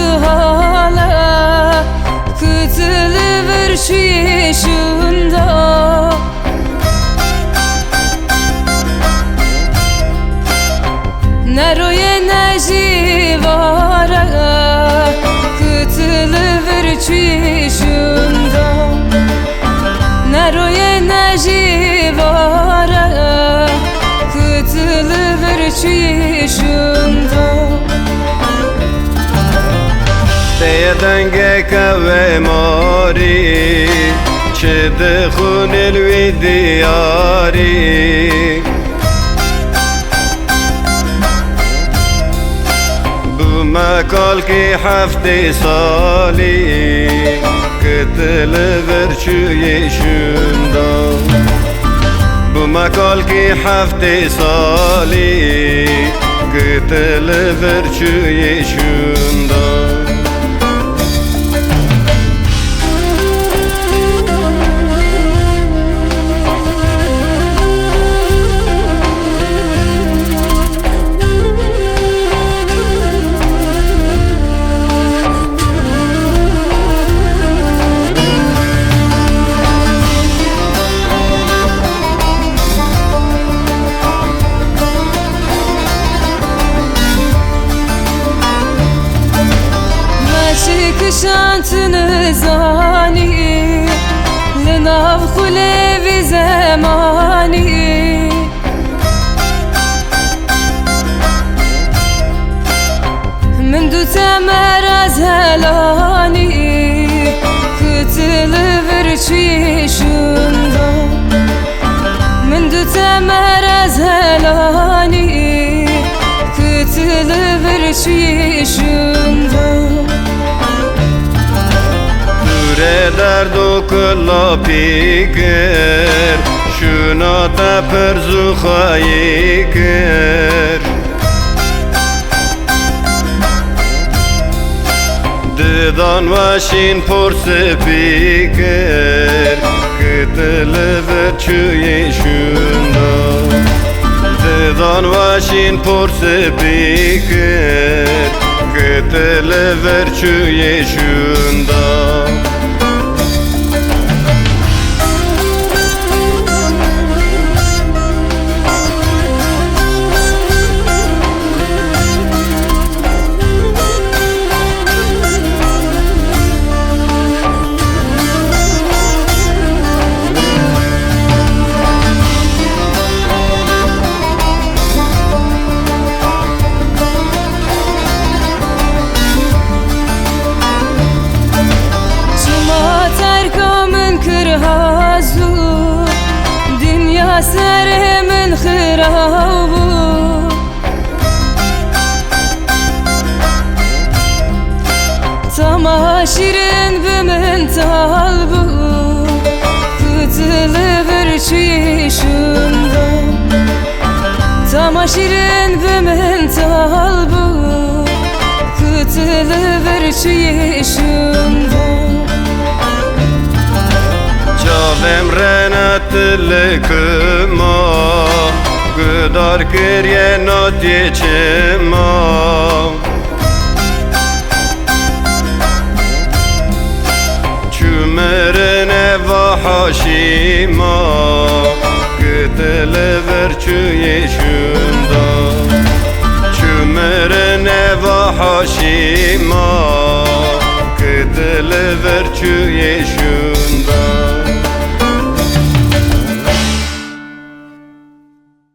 hala kıtılıver şu yaşında. Neroye neji var kıtılıver şu yaşında. Neroye neji var kıtılıver şu yaşında. Denge kahve mari Çedhun elvi diyari Bu mekal ki hafte sali Kıtılıver şu yaşında. Bu mekal ki hafte sali Kıtılıver şu yaşında. Şantını zani Linav kulevi zemani Min du temeraz helani Kıtılıver şu yaşında. Min du temeraz helani Kıtılıver şu yaşında. Derdo kılla pikir Şuna da perzu hayikir Didan vaşin porse pikir Kıtılıver şu yaşında. Didan vaşin porse pikir Kıtılıver şu yaşında. Dünya serimin hıravı Tamaşirin bimin talbu Kıtılıver şu yaşında. Tamaşirin bimin talbu Kıtılıver şu yaşında. Çavem renatlıkıma Gıdar kırye not yeçima Çümerine vahaşima Kıtılıver şu yaşında. Çümerine vahaşima Kıtılıver şu yaşında.